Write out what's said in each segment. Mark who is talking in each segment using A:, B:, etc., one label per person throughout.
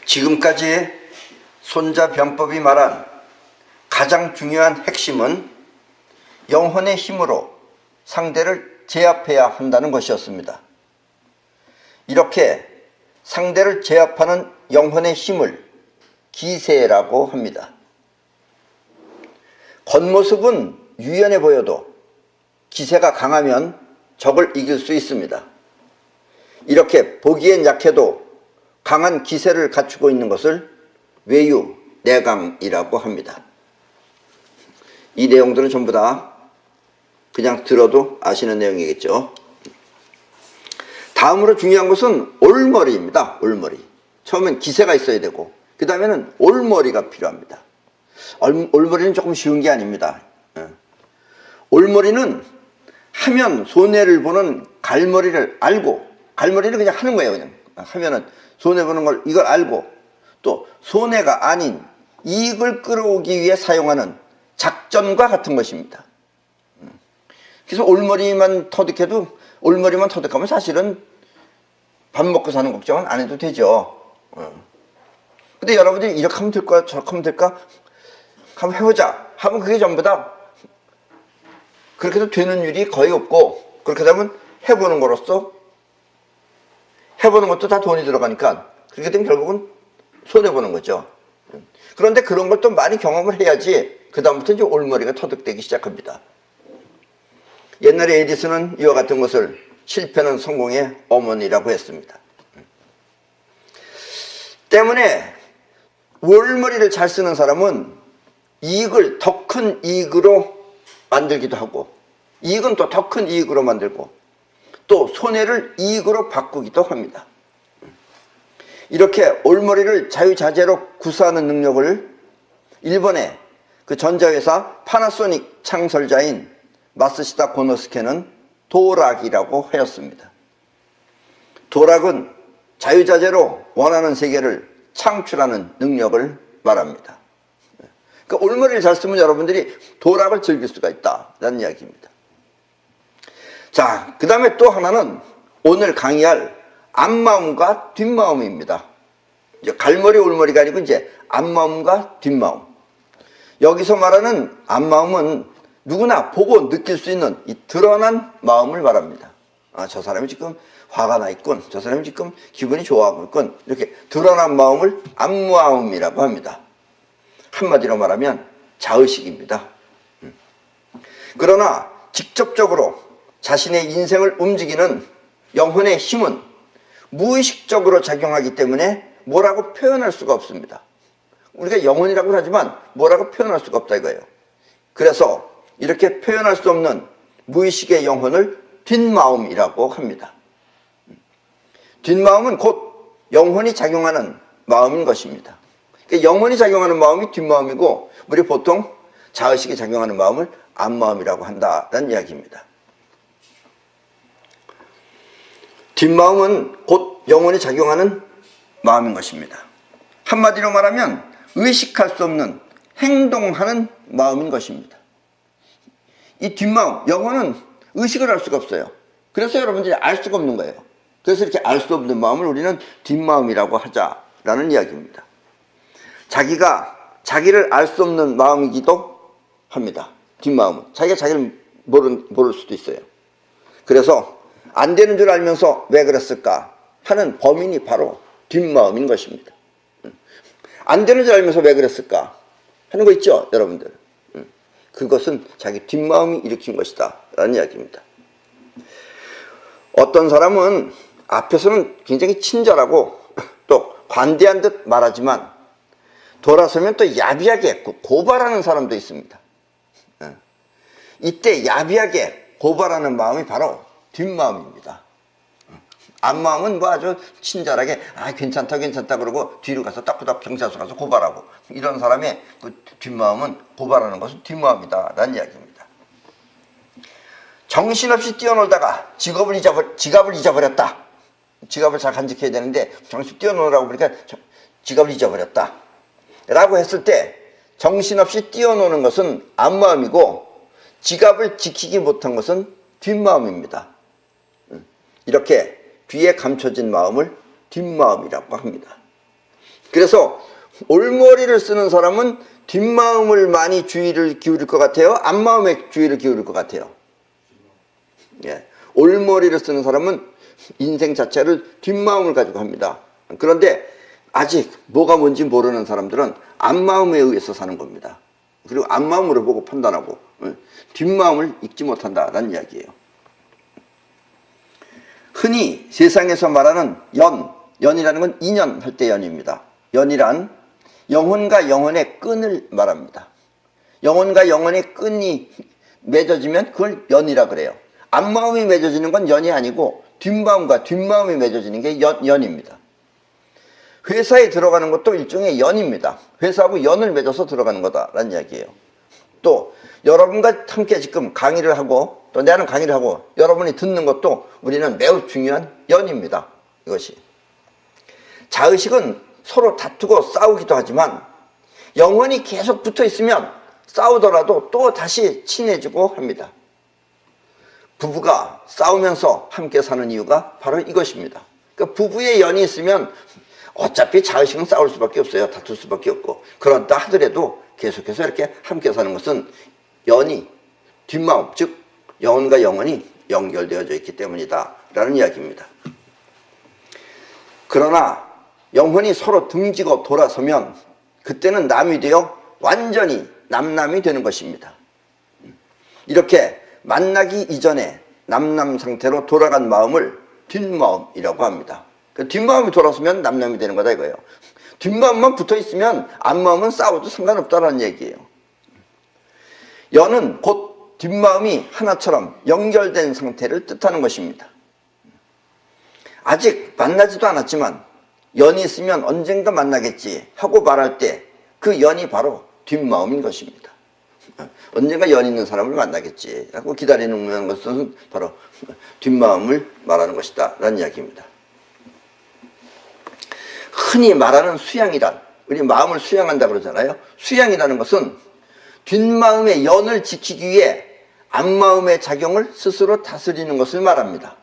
A: 지금까지 손자병법이 말한 가장 중요한 핵심은 영혼의 힘으로 상대를 제압해야 한다는 것이었습니다. 이렇게 상대를 제압하는 영혼의 힘을 기세라고 합니다. 겉모습은 유연해 보여도 기세가 강하면 적을 이길 수 있습니다. 이렇게 보기엔 약해도 강한 기세를 갖추고 있는 것을 외유내강이라고 합니다. 이 내용들은 전부 다 그냥 들어도 아시는 내용이겠죠. 다음으로 중요한 것은 올머리입니다. 올머리. 처음엔 기세가 있어야 되고 그 다음에는 올머리가 필요합니다. 올머리는 조금 쉬운 게 아닙니다. 올머리는 하면 손해를 보는 갈머리를 알고, 갈머리는 그냥 하는 거예요. 그냥 하면은 손해보는 걸 이걸 알고, 또 손해가 아닌 이익을 끌어오기 위해 사용하는 작전과 같은 것입니다. 그래서 올머리만 터득해도, 올머리만 터득하면 사실은 밥 먹고 사는 걱정은 안 해도 되죠. 근데 여러분들이 이렇게 하면 될까 저렇게 하면 될까 한번 해보자 하면 그게 전부 다 그렇게 해도 되는 일이 거의 없고, 그렇게 되면 해보는 거로서 해보는 것도 다 돈이 들어가니까 그렇게 되면 결국은 손해보는 거죠. 그런데 그런 걸 또 많이 경험을 해야지 그 다음부터 이제 올머리가 터득되기 시작합니다. 옛날에 에디슨은 이와 같은 것을 실패는 성공의 어머니라고 했습니다. 때문에 올머리를 잘 쓰는 사람은 이익을 더 큰 이익으로 만들기도 하고, 이익은 또 더 큰 이익으로 만들고, 또 손해를 이익으로 바꾸기도 합니다. 이렇게 올머리를 자유자재로 구사하는 능력을 일본의 그 전자회사 파나소닉 창설자인 마스시다 고노스케는 도락이라고 하였습니다. 도락은 자유자재로 원하는 세계를 창출하는 능력을 말합니다. 그러니까 올머리를 잘 쓰면 여러분들이 도락을 즐길 수가 있다라는 이야기입니다. 자, 그 다음에 또 하나는 오늘 강의할 앞마음과 뒷마음입니다. 이제 갈머리 올머리가 아니고 이제 앞마음과 뒷마음. 여기서 말하는 앞마음은 누구나 보고 느낄 수 있는 이 드러난 마음을 말합니다. 아, 저 사람이 지금 화가 나 있군, 저 사람이 지금 기분이 좋아하고 있군, 이렇게 드러난 마음을 앞마음이라고 합니다. 한마디로 말하면 자의식입니다. 그러나 직접적으로 자신의 인생을 움직이는 영혼의 힘은 무의식적으로 작용하기 때문에 뭐라고 표현할 수가 없습니다. 우리가 영혼이라고 하지만 뭐라고 표현할 수가 없다 이거예요. 그래서 이렇게 표현할 수 없는 무의식의 영혼을 뒷마음이라고 합니다. 뒷마음은 곧 영혼이 작용하는 마음인 것입니다. 그러니까 영혼이 작용하는 마음이 뒷마음이고, 우리 보통 자의식이 작용하는 마음을 앞마음이라고 한다는 이야기입니다. 뒷마음은 곧 영혼이 작용하는 마음인 것입니다. 한마디로 말하면 의식할 수 없는 행동하는 마음인 것입니다. 이 뒷마음, 영혼은 의식을 할 수가 없어요. 그래서 여러분들이 알 수가 없는 거예요. 그래서 이렇게 알 수 없는 마음을 우리는 뒷마음이라고 하자라는 이야기입니다. 자기가 자기를 알 수 없는 마음이기도 합니다. 뒷마음은 자기가 자기를 모를 수도 있어요. 그래서 안 되는 줄 알면서 왜 그랬을까 하는 범인이 바로 뒷마음인 것입니다. 안 되는 줄 알면서 왜 그랬을까 하는 거 있죠, 여러분들. 그것은 자기 뒷마음이 일으킨 것이다 라는 이야기입니다. 어떤 사람은 앞에서는 굉장히 친절하고 또 관대한 듯 말하지만 돌아서면 또 야비하게 고발하는 사람도 있습니다. 이때 야비하게 고발하는 마음이 바로 뒷마음입니다. 앞마음은 뭐 아주 친절하게 괜찮다 그러고 뒤로 가서 따꾸닥 경찰서 가서 고발하고, 이런 사람의 그 뒷마음은, 고발하는 것은 뒷마음이다 라는 이야기입니다. 정신없이 뛰어놀다가 지갑을 잊어버렸다. 지갑을 잘 간직해야 되는데 정신없이 뛰어노느라고 보니까 지갑을 잊어버렸다 라고 했을 때, 정신없이 뛰어노는 것은 앞마음이고 지갑을 지키지 못한 것은 뒷마음입니다. 이렇게 뒤에 감춰진 마음을 뒷마음이라고 합니다. 그래서 올머리를 쓰는 사람은 뒷마음을 많이 주의를 기울일 것 같아요? 앞마음에 주의를 기울일 것 같아요? 예. 올머리를 쓰는 사람은 인생 자체를 뒷마음을 가지고 합니다. 그런데 아직 뭐가 뭔지 모르는 사람들은 앞마음에 의해서 사는 겁니다. 그리고 앞마음으로 보고 판단하고 뒷마음을 읽지 못한다라는 이야기예요. 흔히 세상에서 말하는 연이라는 건 인연할 때 연입니다. 연이란 영혼과 영혼의 끈을 말합니다. 영혼과 영혼의 끈이 맺어지면 그걸 연이라 그래요. 앞마음이 맺어지는 건 연이 아니고 뒷마음과 뒷마음이 맺어지는 게 연입니다. 회사에 들어가는 것도 일종의 연입니다. 회사하고 연을 맺어서 들어가는 거다라는 이야기예요. 또 여러분과 함께 지금 강의를 하고 또 나는 강의를 하고 여러분이 듣는 것도 우리는 매우 중요한 연입니다. 이것이. 자의식은 서로 다투고 싸우기도 하지만 영혼이 계속 붙어 있으면 싸우더라도 또 다시 친해지고 합니다. 부부가 싸우면서 함께 사는 이유가 바로 이것입니다. 그러니까 부부의 연이 있으면 어차피 자의식은 싸울 수밖에 없어요. 다툴 수밖에 없고. 그렇다 하더라도 계속해서 이렇게 함께 사는 것은 연이 뒷마음, 즉 영혼과 영혼이 연결되어져 있기 때문이다 라는 이야기입니다. 그러나 영혼이 서로 등지고 돌아서면 그때는 남이 되어 완전히 남남이 되는 것입니다. 이렇게 만나기 이전에 남남 상태로 돌아간 마음을 뒷마음이라고 합니다. 그 뒷마음이 돌아서면 남남이 되는 거다 이거예요. 뒷마음만 붙어 있으면 앞마음은 싸워도 상관없다는 얘기예요. 연은 곧 뒷마음이 하나처럼 연결된 상태를 뜻하는 것입니다. 아직 만나지도 않았지만 연이 있으면 언젠가 만나겠지 하고 말할 때 그 연이 바로 뒷마음인 것입니다. 언젠가 연 있는 사람을 만나겠지 하고 기다리는 것은 바로 뒷마음을 말하는 것이다 라는 이야기입니다. 흔히 말하는 수양이란, 우리 마음을 수양한다 그러잖아요. 수양이라는 것은 뒷마음의 연을 지키기 위해 앞마음의 작용을 스스로 다스리는 것을 말합니다.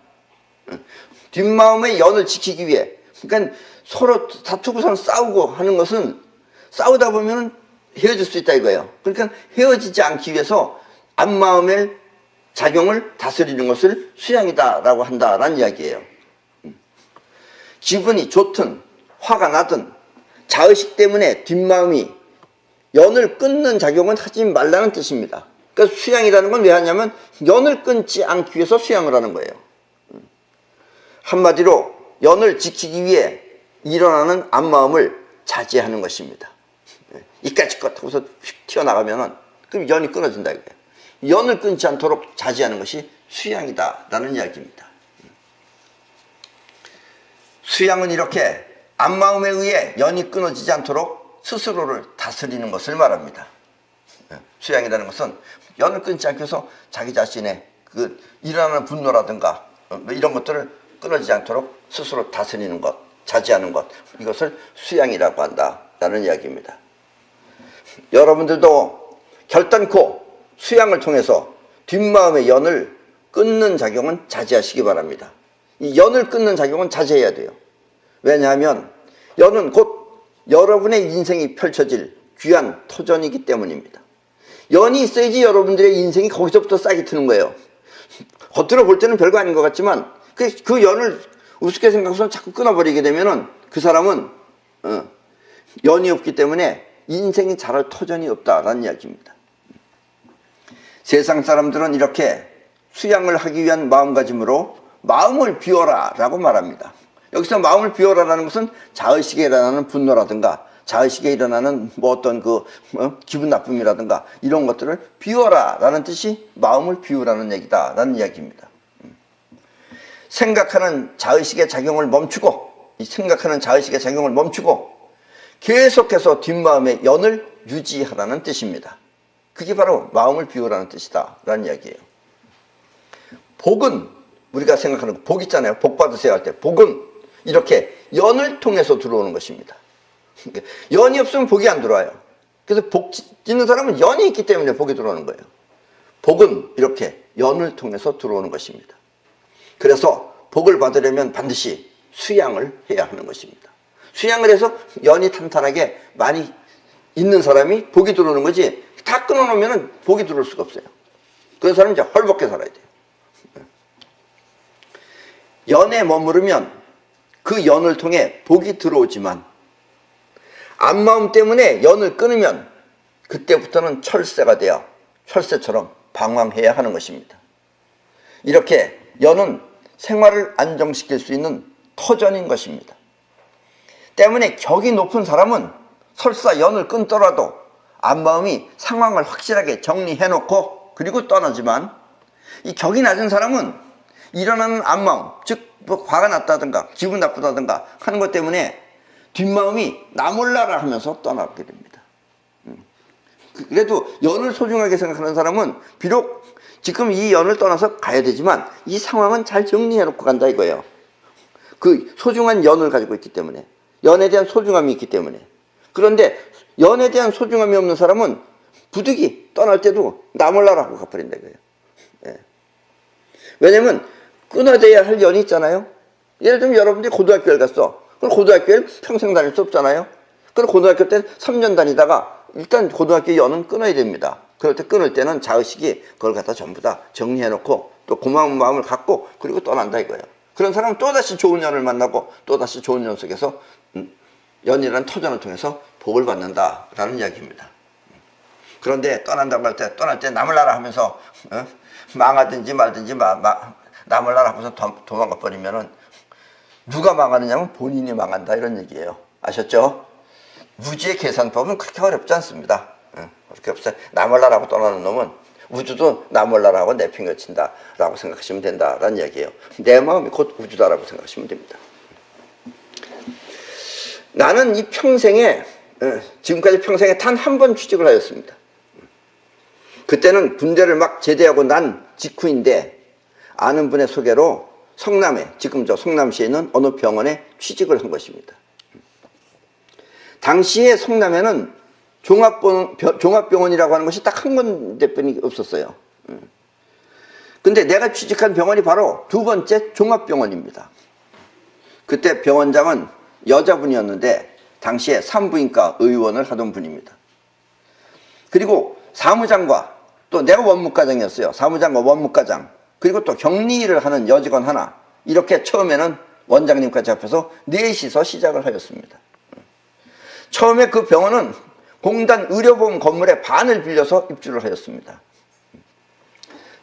A: 뒷마음의 연을 지키기 위해, 그러니까 서로 다투고선 싸우고 하는 것은 싸우다 보면 헤어질 수 있다 이거예요. 그러니까 헤어지지 않기 위해서 앞마음의 작용을 다스리는 것을 수양이다라고 한다라는 이야기예요. 기분이 좋든 화가 나든 자의식 때문에 뒷마음이 연을 끊는 작용은 하지 말라는 뜻입니다. 그러니까 수양이라는 건 왜 하냐면 연을 끊지 않기 위해서 수양을 하는 거예요. 한마디로 연을 지키기 위해 일어나는 앞마음을 자제하는 것입니다. 이까짓 것 하고서 휙 튀어나가면은 그럼 연이 끊어진다 이거예요. 연을 끊지 않도록 자제하는 것이 수양이다 라는 이야기입니다. 수양은 이렇게 앞마음에 의해 연이 끊어지지 않도록 스스로를 다스리는 것을 말합니다. 수양이라는 것은 연을 끊지 않기 위해서 자기 자신의 그 일어나는 분노라든가 이런 것들을 끊어지지 않도록 스스로 다스리는 것, 자제하는 것, 이것을 수양이라고 한다라는 이야기입니다. 여러분들도 결단코 수양을 통해서 뒷마음의 연을 끊는 작용은 자제하시기 바랍니다. 이 연을 끊는 작용은 자제해야 돼요. 왜냐하면 연은 곧 여러분의 인생이 펼쳐질 귀한 터전이기 때문입니다. 연이 있어야지 여러분들의 인생이 거기서부터 싹이 트는 거예요. 겉으로 볼 때는 별거 아닌 것 같지만 그 연을 우습게 생각해서 자꾸 끊어버리게 되면은 그 사람은 연이 없기 때문에 인생이 자랄 터전이 없다라는 이야기입니다. 세상 사람들은 이렇게 수양을 하기 위한 마음가짐으로 마음을 비워라 라고 말합니다. 여기서 마음을 비워라라는 것은 자의식에 일어나는 분노라든가 자의식에 일어나는 뭐 어떤 기분 나쁨이라든가 이런 것들을 비워라 라는 뜻이 마음을 비우라는 얘기다 라는 이야기입니다. 생각하는 자의식의 작용을 멈추고 계속해서 뒷마음의 연을 유지하라는 뜻입니다. 그게 바로 마음을 비우라는 뜻이다 라는 이야기예요. 복은 우리가 생각하는 복 있잖아요. 복 받으세요 할 때 복은 이렇게 연을 통해서 들어오는 것입니다. 연이 없으면 복이 안 들어와요. 그래서 복 짓는 사람은 연이 있기 때문에 복이 들어오는 거예요. 복은 이렇게 연을 통해서 들어오는 것입니다. 그래서 복을 받으려면 반드시 수양을 해야 하는 것입니다. 수양을 해서 연이 탄탄하게 많이 있는 사람이 복이 들어오는 거지, 다 끊어놓으면 복이 들어올 수가 없어요. 그런 사람은 이제 헐벗게 살아야 돼요. 연에 머무르면 그 연을 통해 복이 들어오지만 앞마음 때문에 연을 끊으면 그때부터는 철새가 되어 철새처럼 방황해야 하는 것입니다. 이렇게 연은 생활을 안정시킬 수 있는 터전인 것입니다. 때문에 격이 높은 사람은 설사 연을 끊더라도 앞마음이 상황을 확실하게 정리해놓고 그리고 떠나지만, 이 격이 낮은 사람은 일어나는 앞마음, 즉 뭐 화가 났다든가 기분 나쁘다든가 하는 것 때문에 뒷마음이 나 몰라라 하면서 떠나게 됩니다. 그래도 연을 소중하게 생각하는 사람은 비록 지금 이 연을 떠나서 가야 되지만 이 상황은 잘 정리해놓고 간다 이거예요. 그 소중한 연을 가지고 있기 때문에, 연에 대한 소중함이 있기 때문에. 그런데 연에 대한 소중함이 없는 사람은 부득이 떠날 때도 나 몰라라 하고 가버린다 이거예요. 예. 왜냐면 끊어져야 할 연이 있잖아요. 예를 들면 여러분들이 고등학교를 갔어. 그럼 고등학교를 평생 다닐 수 없잖아요. 그럼 고등학교 때 3년 다니다가 일단 고등학교 연은 끊어야 됩니다. 그럴 때 끊을 때는 자의식이 그걸 갖다 전부 다 정리해놓고 또 고마운 마음을 갖고 그리고 떠난다 이거예요. 그런 사람은 또다시 좋은 연을 만나고 또다시 좋은 연 속에서 연이라는 터전을 통해서 복을 받는다라는 이야기입니다. 그런데 떠난다고 할 때, 떠날 때 나몰라라 하면서 망하든지 말든지 나몰라라 하면서 도망가 버리면은 누가 망하느냐면 본인이 망한다 이런 얘기예요. 아셨죠? 무지의 계산법은 그렇게 어렵지 않습니다. 그렇게 없어요. 나몰라라고 떠나는 놈은 우주도 나몰라라고 내팽개친다 라고 생각하시면 된다라는 이야기예요. 내 마음이 곧 우주다라고 생각하시면 됩니다. 나는 이 평생에, 지금까지 평생에 단 한 번 취직을 하였습니다. 그때는 군대를 막 제대하고 난 직후인데 아는 분의 소개로 성남에, 지금 저 성남시에 있는 어느 병원에 취직을 한 것입니다. 당시에 성남에는 종합병원이라고 하는 것이 딱 한 군데뿐이 없었어요. 근데 내가 취직한 병원이 바로 두 번째 종합병원입니다. 그때 병원장은 여자분이었는데 당시에 산부인과 의원을 하던 분입니다. 그리고 사무장과 또 내가 원무과장이었어요. 사무장과 원무과장, 그리고 또 격리를 하는 여직원 하나, 이렇게 처음에는 원장님까지 합해서 넷이서 시작을 하였습니다. 처음에 그 병원은 공단 의료보험 건물의 반을 빌려서 입주를 하였습니다.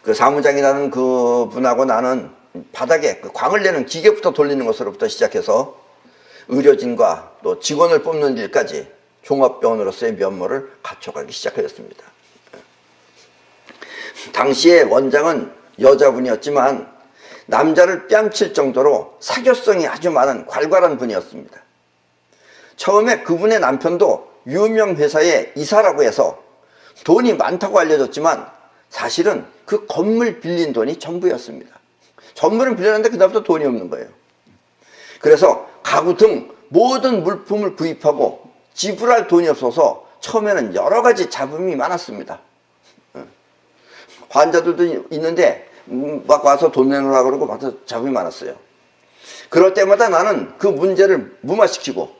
A: 그 사무장이라는 그 분하고 나는 바닥에 그 광을 내는 기계부터 돌리는 것으로부터 시작해서 의료진과 또 직원을 뽑는 일까지 종합병원으로서의 면모를 갖춰가기 시작하였습니다. 당시에 원장은 여자분이었지만 남자를 뺨칠 정도로 사교성이 아주 많은 괄괄한 분이었습니다. 처음에 그분의 남편도 유명 회사의 이사라고 해서 돈이 많다고 알려졌지만 사실은 그 건물 빌린 돈이 전부였습니다. 건물은 빌렸는데 그다음부터 돈이 없는 거예요. 그래서 가구 등 모든 물품을 구입하고 지불할 돈이 없어서 처음에는 여러 가지 잡음이 많았습니다. 환자들도 있는데 막 와서 돈 내놓으라 그러고 막 잡음이 많았어요. 그럴 때마다 나는 그 문제를 무마시키고,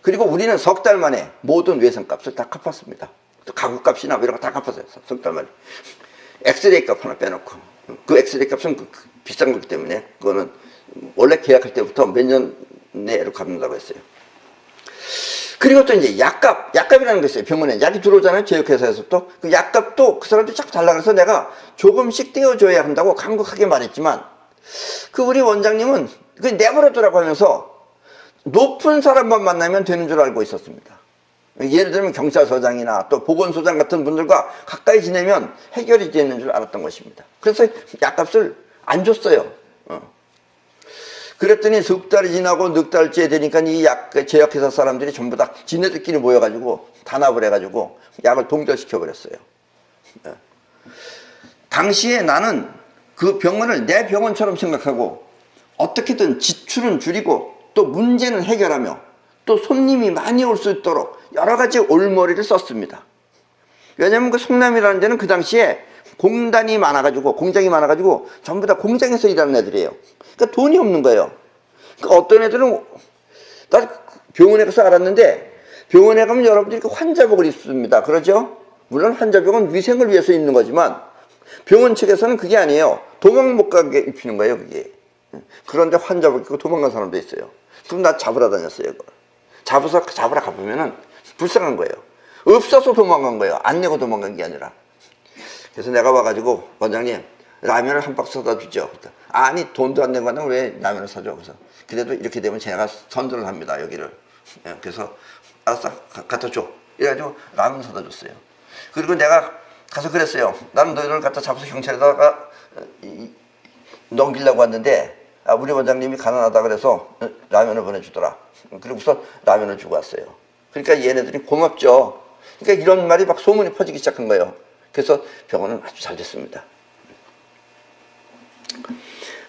A: 그리고 우리는 석 달 만에 모든 외상값을 다 갚았습니다. 또 가구값이나 이런 거 다 갚았어요. 석 달 만에. 엑스레이 값 하나 빼놓고. 그 엑스레이 값은 비싼 거기 때문에 그거는 원래 계약할 때부터 몇 년 내로 갚는다고 했어요. 그리고 또 이제 약값이라는 게 있어요. 병원에 약이 들어오잖아요. 제약회사에서 또. 그 약값도 그 사람들이 자꾸 달라 그래서 내가 조금씩 떼어줘야 한다고 간곡하게 말했지만, 그 우리 원장님은 그 내버려두라고 하면서 높은 사람만 만나면 되는 줄 알고 있었습니다. 예를 들면 경찰서장이나 또 보건소장 같은 분들과 가까이 지내면 해결이 되는 줄 알았던 것입니다. 그래서 약값을 안 줬어요. 그랬더니 석 달이 지나고 넉 달째 되니까 이 제약회사 사람들이 전부 다 지네들끼리 모여가지고 단합을 해가지고 약을 동결시켜 버렸어요. 당시에 나는 그 병원을 내 병원처럼 생각하고 어떻게든 지출은 줄이고 또 문제는 해결하며 또 손님이 많이 올 수 있도록 여러 가지 올머리를 썼습니다. 왜냐하면 그 성남이라는 데는 그 당시에 공단이 많아가지고, 공장이 많아가지고 전부 다 공장에서 일하는 애들이에요. 그러니까 돈이 없는 거예요. 그러니까 어떤 애들은 나 병원에 가서 알았는데 병원에 가면 여러분들이 환자복을 입습니다. 그러죠? 물론 환자복은 위생을 위해서 입는 거지만 병원 측에서는 그게 아니에요. 도망 못 가게 입히는 거예요, 그게. 그런데 환자복 입고 도망간 사람도 있어요. 그럼 나 잡으러 다녔어요, 그걸. 잡으러 가보면은 불쌍한 거예요. 없어서 도망간 거예요. 안 내고 도망간 게 아니라. 그래서 내가 와가지고, 원장님, 라면을 한 박스 사다 주죠. 아니, 돈도 안 내고 간다면 왜 라면을 사줘? 그래서, 그래도 이렇게 되면 제가 선전을 합니다, 여기를. 그래서, 알았어, 갖다 줘. 이래가지고 라면 사다 줬어요. 그리고 내가 가서 그랬어요. 나는 너희를 갖다 잡아서 경찰에다가 넘기려고 왔는데, 우리 원장님이 가난하다 그래서 라면을 보내주더라. 그리고서 라면을 주고 왔어요. 그러니까 얘네들이 고맙죠. 그러니까 이런 말이 막 소문이 퍼지기 시작한 거예요. 그래서 병원은 아주 잘 됐습니다.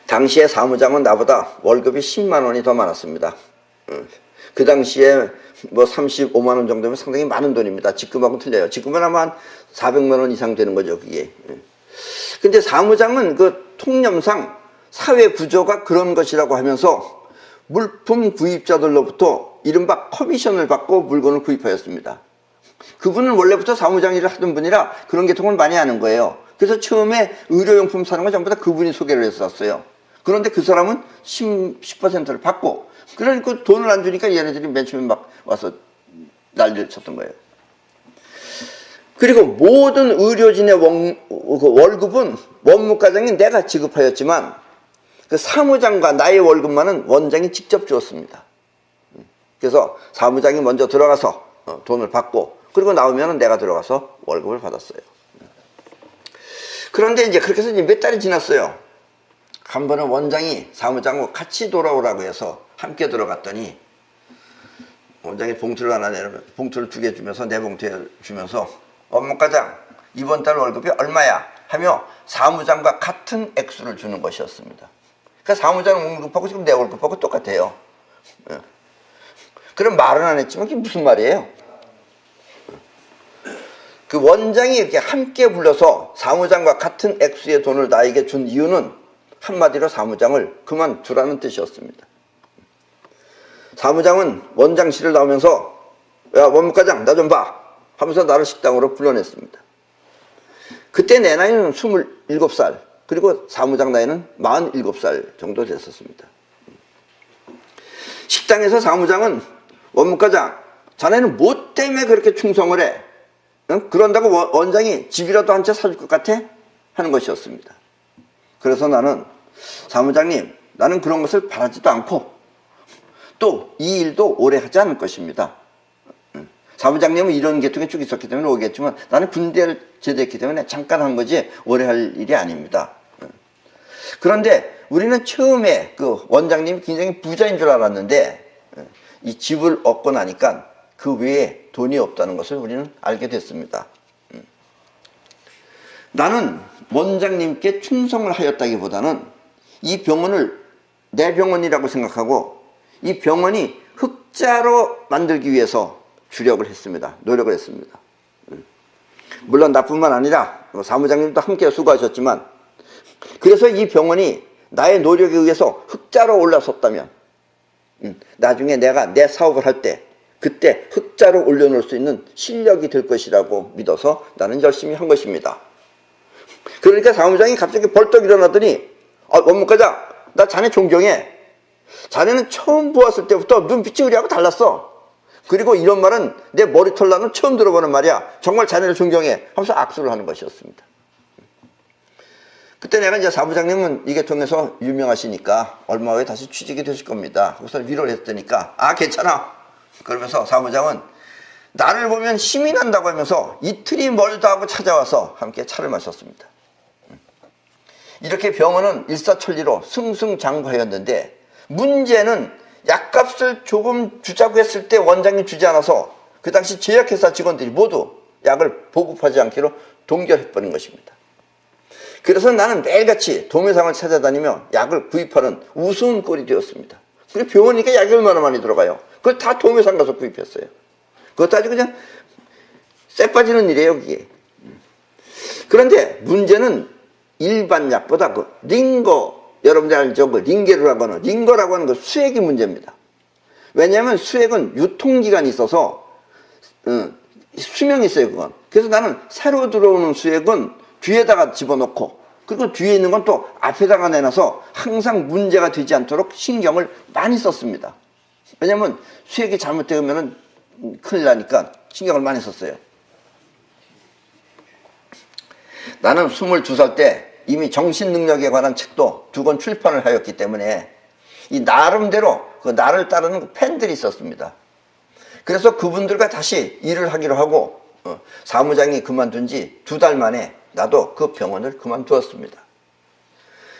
A: 당시에 사무장은 나보다 월급이 10만 원이 더 많았습니다. 그 당시에 뭐 35만 원 정도면 상당히 많은 돈입니다. 지금하고는 틀려요. 지금은 아마 한 400만 원 이상 되는 거죠, 그게. 근데 사무장은 그 통념상 사회 구조가 그런 것이라고 하면서 물품 구입자들로부터 이른바 커미션을 받고 물건을 구입하였습니다. 그분은 원래부터 사무장 일을 하던 분이라 그런 계통을 많이 하는 거예요. 그래서 처음에 의료용품 사는 건 전부 다 그분이 소개를 해서 샀어요. 그런데 그 사람은 10%를 받고, 그러니까 돈을 안 주니까 얘네들이 맨 처음에 막 와서 난리를 쳤던 거예요. 그리고 모든 의료진의 월급은 원무과장이 내가 지급하였지만 그 사무장과 나의 월급만은 원장이 직접 주었습니다. 그래서 사무장이 먼저 들어가서 돈을 받고, 그리고 나오면 내가 들어가서 월급을 받았어요. 그런데 이제 그렇게 해서 이제 몇 달이 지났어요. 한 번은 원장이 사무장과 같이 돌아오라고 해서 함께 들어갔더니 원장이 봉투를 하나 내면 봉투를 2개 주면서 내 봉투에 주면서, 원무과장 이번 달 월급이 얼마야? 하며 사무장과 같은 액수를 주는 것이었습니다. 그러니까 사무장 월급하고 지금 내 월급하고 똑같아요. 그럼 말은 안 했지만 그게 무슨 말이에요? 그 원장이 이렇게 함께 불러서 사무장과 같은 액수의 돈을 나에게 준 이유는 한마디로 사무장을 그만두라는 뜻이었습니다. 사무장은 원장실을 나오면서, 야, 원무과장 나 좀 봐 하면서 나를 식당으로 불러냈습니다. 그때 내 나이는 27살, 그리고 사무장 나이는 47살 정도 됐었습니다. 식당에서 사무장은, 원무과장 자네는 뭐 때문에 그렇게 충성을 해? 응? 그런다고 원장이 집이라도 한 채 사줄 것 같아? 하는 것이었습니다. 그래서 나는, 사무장님, 나는 그런 것을 바라지도 않고 또 이 일도 오래 하지 않을 것입니다. 사무장님은 이런 계통에 쭉 있었기 때문에 오겠지만 나는 군대를 제대했기 때문에 잠깐 한 거지 오래 할 일이 아닙니다. 그런데 우리는 처음에 그 원장님이 굉장히 부자인 줄 알았는데 이 집을 얻고 나니까 그 외에 돈이 없다는 것을 우리는 알게 됐습니다. 나는 원장님께 충성을 하였다기보다는 이 병원을 내 병원이라고 생각하고 이 병원이 흑자로 만들기 위해서 주력을 했습니다. 노력을 했습니다. 물론 나뿐만 아니라 사무장님도 함께 수고하셨지만, 그래서 이 병원이 나의 노력에 의해서 흑자로 올라섰다면 나중에 내가 내 사업을 할 때 그때 흑자로 올려놓을 수 있는 실력이 될 것이라고 믿어서 나는 열심히 한 것입니다. 그러니까 사무장이 갑자기 벌떡 일어나더니, 원무과장 나 자네 존경해. 자네는 처음 보았을 때부터 눈빛이 우리하고 달랐어. 그리고 이런 말은 내 머리털 나는 처음 들어보는 말이야. 정말 자네를 존경해 하면서 악수를 하는 것이었습니다. 그때 내가 이제 사무장님은 이 계통에서 유명하시니까 얼마 후에 다시 취직이 되실 겁니다. 그래서 위로를 했더니까, 괜찮아. 그러면서 사무장은 나를 보면 힘이 난다고 하면서 이틀이 멀다 하고 찾아와서 함께 차를 마셨습니다. 이렇게 병원은 일사천리로 승승장구하였는데, 문제는 약값을 조금 주자고 했을 때 원장이 주지 않아서 그 당시 제약회사 직원들이 모두 약을 보급하지 않기로 동결해버린 것입니다. 그래서 나는 매일같이 도매상을 찾아다니며 약을 구입하는 우스운 꼴이 되었습니다. 그리고 병원이니까 약이 얼마나 많이 들어가요. 그걸 다 도매상 가서 구입했어요. 그것도 아주 그냥 쎄 빠지는 일이에요, 그게. 그런데 문제는 일반 약보다 링거, 여러분들 알죠? 링거라고 하는 그 수액이 문제입니다. 왜냐하면 수액은 유통기간이 있어서 수명이 있어요, 그건. 그래서 나는 새로 들어오는 수액은 뒤에다가 집어넣고, 그리고 뒤에 있는 건 또 앞에다가 내놔서 항상 문제가 되지 않도록 신경을 많이 썼습니다. 왜냐면 수액이 잘못되면 큰일 나니까 신경을 많이 썼어요. 나는 22살 때 이미 정신능력에 관한 책도 2권 출판을 하였기 때문에 이 나름대로 그 나를 따르는 팬들이 있었습니다. 그래서 그분들과 다시 일을 하기로 하고 사무장이 그만둔 지 2달 만에 나도 그 병원을 그만두었습니다.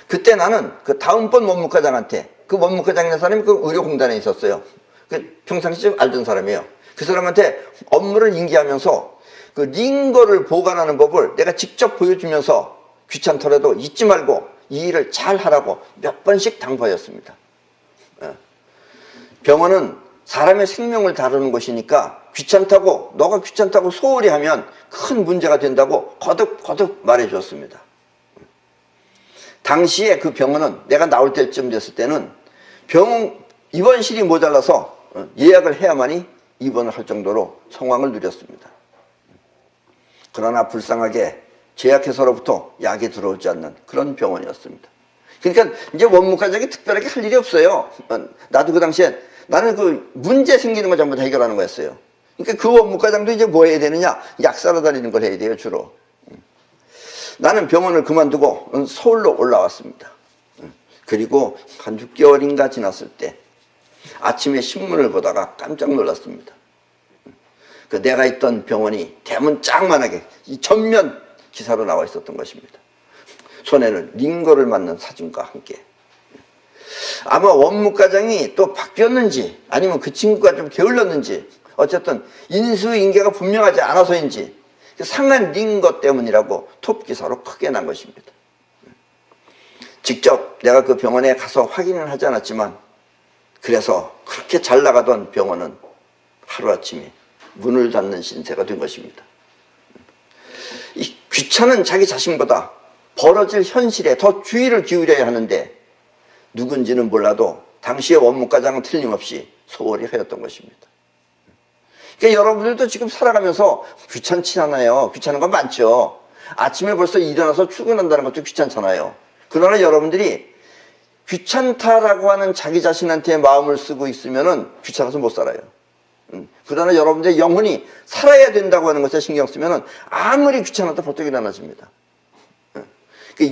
A: 그때 나는 그 다음번 원무과장한테, 그 원무과장이라는 사람이 그 의료공단에 있었어요. 그 평상시에 알던 사람이에요. 그 사람한테 업무를 인계하면서 그 링거를 보관하는 법을 내가 직접 보여주면서 귀찮더라도 잊지 말고 이 일을 잘 하라고 몇 번씩 당부하였습니다. 병원은 사람의 생명을 다루는 것이니까 너가 귀찮다고 소홀히 하면 큰 문제가 된다고 거듭 말해 주었습니다. 당시에 그 병원은 내가 나올 때쯤 됐을 때는 병원 입원실이 모자라서 예약을 해야만이 입원을 할 정도로 성황을 누렸습니다. 그러나 불쌍하게 제약회사로부터 약이 들어오지 않는 그런 병원이었습니다. 그러니까 이제 원무과장이 특별하게 할 일이 없어요. 나도 그 당시에 나는 그 문제 생기는 거 전부 다 해결하는 거였어요. 그러니까 그 원무과장도 이제 뭐 해야 되느냐? 약 사러 다니는 걸 해야 돼요, 주로. 나는 병원을 그만두고 서울로 올라왔습니다. 그리고 한 6개월인가 지났을 때 아침에 신문을 보다가 깜짝 놀랐습니다. 그 내가 있던 병원이 대문 짱만하게 이 전면 기사로 나와 있었던 것입니다. 손에는 링거를 맞는 사진과 함께. 아마 원무과장이 또 바뀌었는지 아니면 그 친구가 좀 게을렀는지 어쨌든 인수인계가 분명하지 않아서인지 상한 링거 때문이라고 톱기사로 크게 난 것입니다. 직접 내가 그 병원에 가서 확인은 하지 않았지만 그래서 그렇게 잘 나가던 병원은 하루아침에 문을 닫는 신세가 된 것입니다. 이 귀찮은 자기 자신보다 벌어질 현실에 더 주의를 기울여야 하는데 누군지는 몰라도 당시의 원무과장은 틀림없이 소홀히 하였던 것입니다. 그러니까 여러분들도 지금 살아가면서 귀찮지 않아요. 귀찮은 건 많죠. 아침에 벌써 일어나서 출근한다는 것도 귀찮잖아요. 그러나 여러분들이 귀찮다라고 하는 자기 자신한테 마음을 쓰고 있으면은 귀찮아서 못 살아요. 그러나 여러분들의 영혼이 살아야 된다고 하는 것에 신경 쓰면은 아무리 귀찮아도 벌떡 일어나집니다.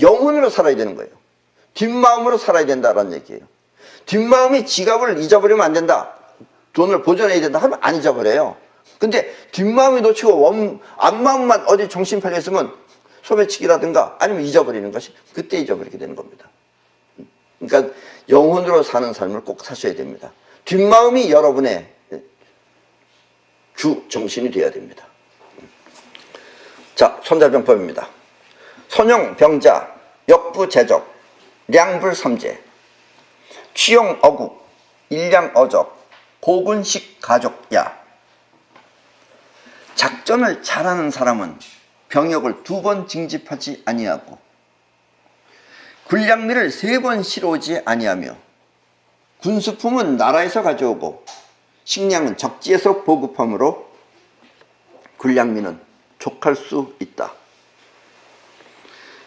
A: 영혼으로 살아야 되는 거예요. 뒷마음으로 살아야 된다라는 얘기예요. 뒷마음이 지갑을 잊어버리면 안 된다. 돈을 보존해야 된다 하면 안 잊어버려요. 근데 뒷마음이 놓치고 앞마음만 어디 정신 팔려 있으면 소매치기라든가 아니면 잊어버리는 것이 그때 잊어버리게 되는 겁니다. 그러니까 영혼으로 사는 삶을 꼭 사셔야 됩니다. 뒷마음이 여러분의 주 정신이 되어야 됩니다. 자, 손자병법입니다. 선용 병자, 역부재적, 량불삼재, 취용어국, 일량어적, 고군식 가족야. 작전을 잘하는 사람은 병역을 2번 징집하지 아니하고 군량미를 3번 실어오지 아니하며 군수품은 나라에서 가져오고 식량은 적지에서 보급함으로 군량미는 족할 수 있다.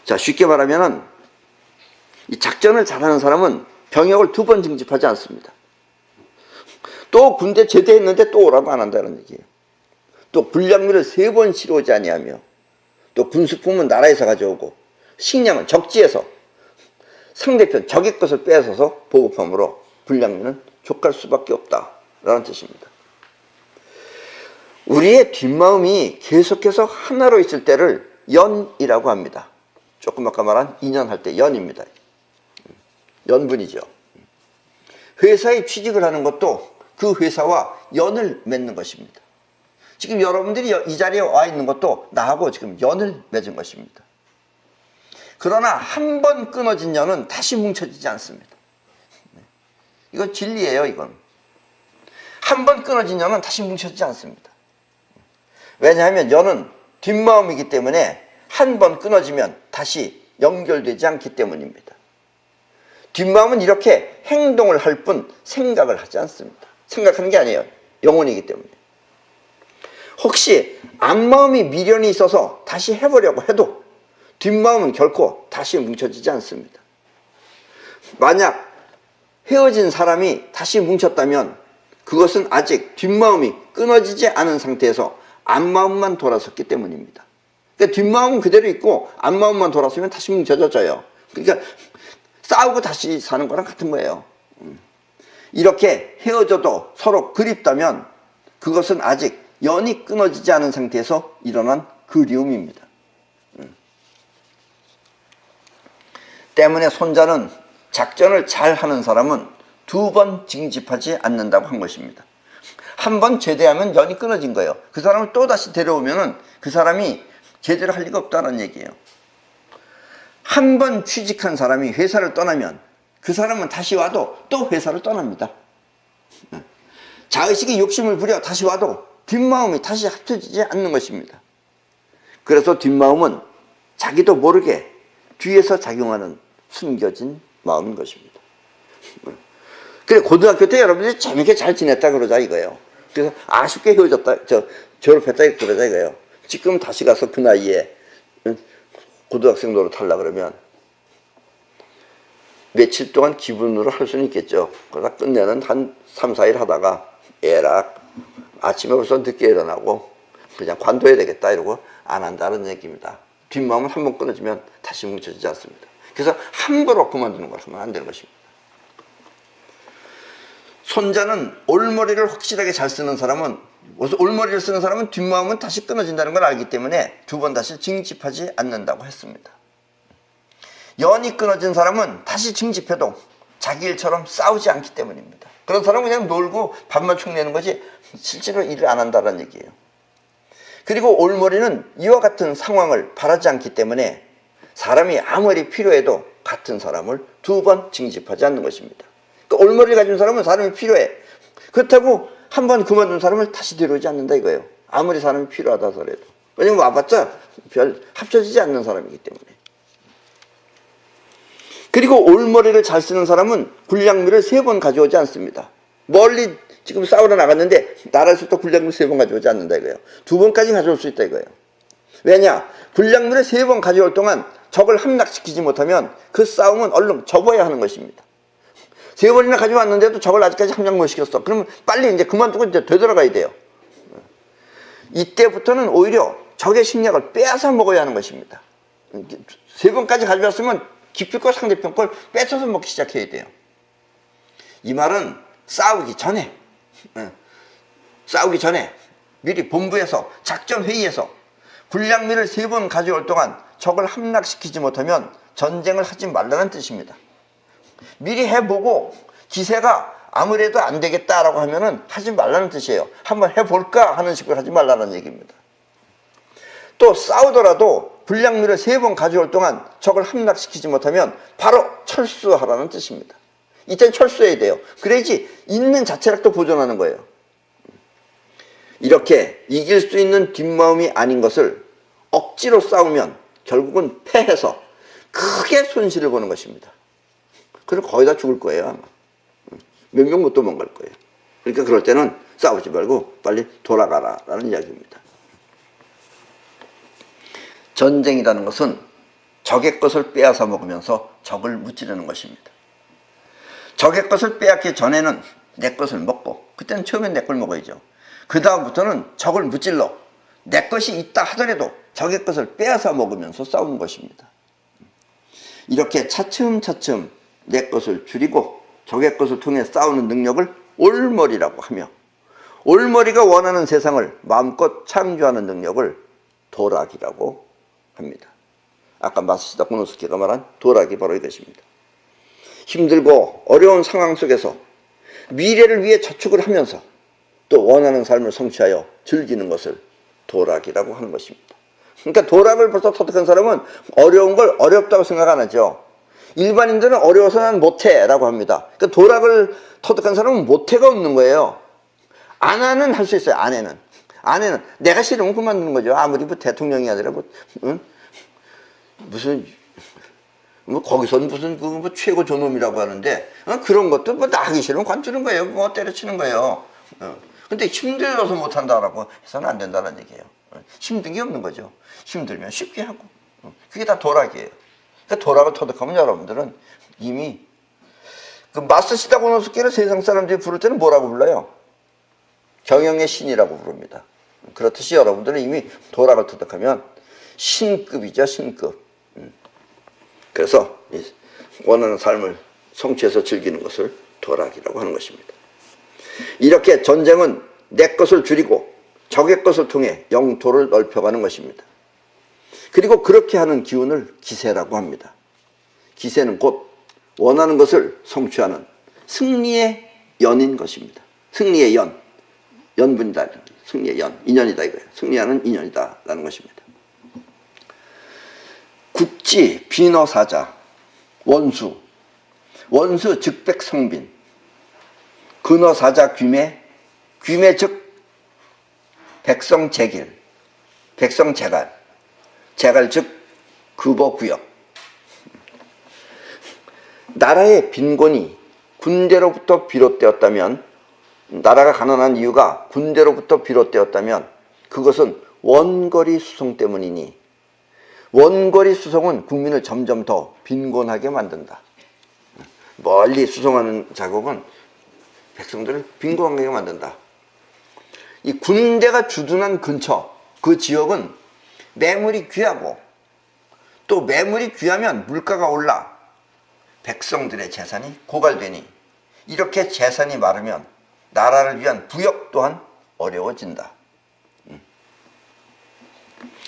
A: 자, 쉽게 말하면은 이 작전을 잘하는 사람은 병역을 2번 징집하지 않습니다. 또 군대 제대했는데 또 오라고 안 한다는 얘기예요. 또 군량미를 3번 실어오지 아니하며 또 군수품은 나라에서 가져오고 식량은 적지에서 상대편 적의 것을 빼앗아서 보급함으로 군량미는 족할 수밖에 없다라는 뜻입니다. 우리의 뒷마음이 계속해서 하나로 있을 때를 연이라고 합니다. 조금 아까 말한 2년 할 때 연입니다. 연분이죠. 회사에 취직을 하는 것도 그 회사와 연을 맺는 것입니다. 지금 여러분들이 이 자리에 와 있는 것도 나하고 지금 연을 맺은 것입니다. 그러나 한 번 끊어진 연은 다시 뭉쳐지지 않습니다. 이건 진리예요, 이건. 한 번 끊어진 연은 다시 뭉쳐지지 않습니다. 왜냐하면 연은 뒷마음이기 때문에 한 번 끊어지면 다시 연결되지 않기 때문입니다. 뒷마음은 이렇게 행동을 할 뿐 생각을 하지 않습니다. 생각하는 게 아니에요. 영혼이기 때문에. 혹시 앞마음이 미련이 있어서 다시 해보려고 해도 뒷마음은 결코 다시 뭉쳐지지 않습니다. 만약 헤어진 사람이 다시 뭉쳤다면 그것은 아직 뒷마음이 끊어지지 않은 상태에서 앞마음만 돌아섰기 때문입니다. 그러니까 뒷마음은 그대로 있고 앞마음만 돌아서면 다시 뭉쳐져요. 그러니까 싸우고 다시 사는 거랑 같은 거예요. 이렇게 헤어져도 서로 그립다면 그것은 아직 연이 끊어지지 않은 상태에서 일어난 그리움입니다. 때문에 손자는 작전을 잘 하는 사람은 2번 징집하지 않는다고 한 것입니다. 한 번 제대하면 연이 끊어진 거예요. 그 사람을 또다시 데려오면 그 사람이 제대로 할 리가 없다는 얘기예요. 한 번 취직한 사람이 회사를 떠나면 그 사람은 다시 와도 또 회사를 떠납니다. 자의식이 욕심을 부려 다시 와도 뒷마음이 다시 합쳐지지 않는 것입니다. 그래서 뒷마음은 자기도 모르게 뒤에서 작용하는 숨겨진 마음인 것입니다. 그래, 고등학교 때 여러분들이 재밌게 잘 지냈다 그러자 이거예요. 그래서 아쉽게 헤어졌다, 졸업했다 그러자 이거예요. 지금 다시 가서 그 나이에 고등학생 노릇하려고 그러면 며칠 동안 기분으로 할 수는 있겠죠. 그러다 끝내는 한 3, 4일 하다가 에락 아침에 벌써 늦게 일어나고 그냥 관둬야 되겠다 이러고 안 한다는 얘기입니다. 뒷마음은 한번 끊어지면 다시 뭉쳐지지 않습니다. 그래서 함부로 그만두는 걸 하면 안 되는 것입니다. 손자는 올머리를 확실하게 잘 쓰는 사람은, 올머리를 쓰는 사람은 뒷마음은 다시 끊어진다는 걸 알기 때문에 2번 다시 징집하지 않는다고 했습니다. 연이 끊어진 사람은 다시 징집해도 자기 일처럼 싸우지 않기 때문입니다. 그런 사람은 그냥 놀고 밥만 축내는 거지 실제로 일을 안 한다는 얘기예요. 그리고 올머리는 이와 같은 상황을 바라지 않기 때문에 사람이 아무리 필요해도 같은 사람을 2번 징집하지 않는 것입니다. 그러니까 올머리를 가진 사람은 사람이 필요해. 그렇다고 한 번 그만둔 사람을 다시 데려오지 않는다 이거예요. 아무리 사람이 필요하다 하더라도. 왜냐면 와봤자 별 합쳐지지 않는 사람이기 때문에. 그리고 올머리를 잘 쓰는 사람은 군량미를 3번 가져오지 않습니다. 멀리 지금 싸우러 나갔는데 나라에서 또 군량미를 3번 가져오지 않는다 이거예요. 2번까지 가져올 수 있다 이거예요. 왜냐? 군량미를 3번 가져올 동안 적을 함락시키지 못하면 그 싸움은 얼른 접어야 하는 것입니다. 3번이나 가져왔는데도 적을 아직까지 함락 못 시켰어. 그러면 빨리 이제 그만두고 이제 되돌아가야 돼요. 이때부터는 오히려 적의 식량을 빼앗아 먹어야 하는 것입니다. 3번까지 가져왔으면 기필코 상대편 걸 뺏어서 먹기 시작해야 돼요. 이 말은 싸우기 전에 미리 본부에서 작전 회의에서 군량미를 3번 가져올 동안 적을 함락시키지 못하면 전쟁을 하지 말라는 뜻입니다. 미리 해보고 기세가 아무래도 안 되겠다라고 하면은 하지 말라는 뜻이에요. 한번 해볼까 하는 식으로 하지 말라는 얘기입니다. 또 싸우더라도 군량미를 3번 가져올 동안 적을 함락시키지 못하면 바로 철수하라는 뜻입니다. 이때는 철수해야 돼요. 그래야지 있는 자체력도 보존하는 거예요. 이렇게 이길 수 있는 뒷마음이 아닌 것을 억지로 싸우면 결국은 패해서 크게 손실을 보는 것입니다. 그럼 거의 다 죽을 거예요. 아마. 몇 명 못 도망갈 거예요. 그러니까 그럴 때는 싸우지 말고 빨리 돌아가라 라는 이야기입니다. 전쟁이라는 것은 적의 것을 빼앗아 먹으면서 적을 무찌르는 것입니다. 적의 것을 빼앗기 전에는 내 것을 먹고, 그때는 처음엔 내 걸 먹어야죠. 그 다음부터는 적을 무찔러 내 것이 있다 하더라도 적의 것을 빼앗아 먹으면서 싸우는 것입니다. 이렇게 차츰차츰 내 것을 줄이고 적의 것을 통해 싸우는 능력을 올머리라고 하며, 올머리가 원하는 세상을 마음껏 창조하는 능력을 도락이라고 합니다. 아까 마스다 고노스케가 말한 도락이 바로 이것입니다. 힘들고 어려운 상황 속에서 미래를 위해 저축을 하면서 또 원하는 삶을 성취하여 즐기는 것을 도락이라고 하는 것입니다. 그러니까 도락을 벌써 터득한 사람은 어려운 걸 어렵다고 생각 안 하죠. 일반인들은 어려워서 난 못해 라고 합니다. 그러니까 도락을 터득한 사람은 못해가 없는 거예요. 아내는 할 수 있어요. 아내는 내가 싫으면 그만두는 거죠. 아무리 뭐 대통령이 아니라 무슨 거기서는 무슨 최고 존엄이라고 하는데 그런 것도 뭐 나 하기 싫으면 관두는 거예요. 뭐 때려치는 거예요. 근데 힘들어서 못한다라고 해서는 안 된다는 얘기예요. 힘든 게 없는 거죠. 힘들면 쉽게 하고. 그게 다 도락이에요. 그러니까 도락을 터득하면 여러분들은 이미 그 마스시다 고노스키를 세상 사람들이 부를 때는 뭐라고 불러요? 경영의 신이라고 부릅니다. 그렇듯이 여러분들은 이미 도락을 터득하면 신급이죠, 신급. 그래서 원하는 삶을 성취해서 즐기는 것을 도락이라고 하는 것입니다. 이렇게 전쟁은 내 것을 줄이고 적의 것을 통해 영토를 넓혀가는 것입니다. 그리고 그렇게 하는 기운을 기세라고 합니다. 기세는 곧 원하는 것을 성취하는 승리의 연인 것입니다. 승리의 연, 연분이다. 승리의 연, 인연이다 이거예요. 승리하는 인연이다 라는 것입니다. 국지, 비너사자, 원수, 원수 즉백성빈, 근어사자 귀매, 귀매 즉 백성재길, 백성재갈, 재갈 즉 급어구역. 나라의 빈곤이 군대로부터 비롯되었다면, 나라가 가난한 이유가 군대로부터 비롯되었다면 그것은 원거리 수송 때문이니, 원거리 수송은 국민을 점점 더 빈곤하게 만든다. 멀리 수송하는 작업은 백성들을 빈곤하게 만든다. 이 군대가 주둔한 근처, 그 지역은 매물이 귀하고, 또 매물이 귀하면 물가가 올라 백성들의 재산이 고갈되니, 이렇게 재산이 마르면 나라를 위한 부역 또한 어려워진다.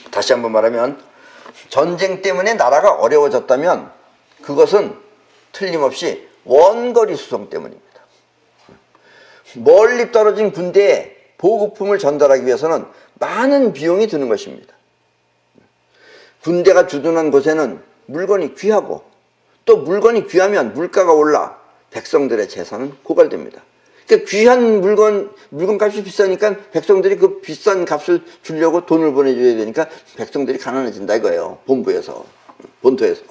A: 다시 한번 말하면 전쟁 때문에 나라가 어려워졌다면 그것은 틀림없이 원거리 수송 때문입니다. 멀리 떨어진 군대에 보급품을 전달하기 위해서는 많은 비용이 드는 것입니다. 군대가 주둔한 곳에는 물건이 귀하고, 또 물건이 귀하면 물가가 올라 백성들의 재산은 고갈됩니다. 그러니까 귀한 물건값이 비싸니까 백성들이 그 비싼 값을 주려고 돈을 보내줘야 되니까 백성들이 가난해진다 이거예요. 본부에서, 본토에서.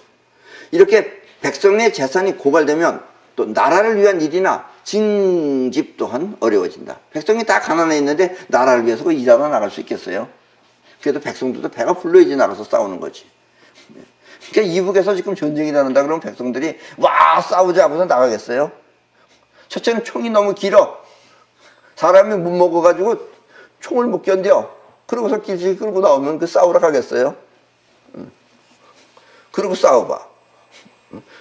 A: 이렇게 백성의 재산이 고갈되면 또 나라를 위한 일이나 징집 또한 어려워진다. 백성이 다 가난해 있는데 나라를 위해서 그 일하러 나갈 수 있겠어요? 그래도 백성들도 배가 불러야지 나가서 싸우는 거지. 그러니까 이북에서 지금 전쟁이 나는다 그러면 백성들이 와 싸우자 하고서 나가겠어요? 첫째는 총이 너무 길어. 사람이 못 먹어가지고 총을 못 견뎌. 그러고서 길지 끌고 나오면 그 싸우러 가겠어요? 그러고 싸워봐.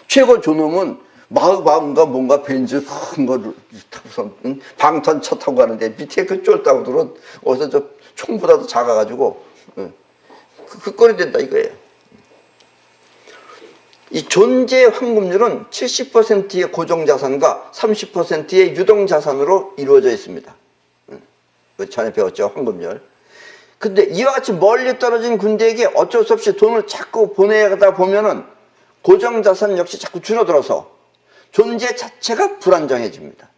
A: 최고 존엄은 마음과 뭔가 벤츠 큰 거를 타고서 방탄차 타고 가는데 밑에 그 쫄다고 들어 어디서 저 총보다도 작아가지고 그 꼴이 된다 이거예요. 이 존재의 황금률은 70%의 고정자산과 30%의 유동자산으로 이루어져 있습니다. 전에 배웠죠, 황금률. 근데 이와 같이 멀리 떨어진 군대에게 어쩔 수 없이 돈을 자꾸 보내다 보면은 고정자산 역시 자꾸 줄어들어서 존재 자체가 불안정해집니다.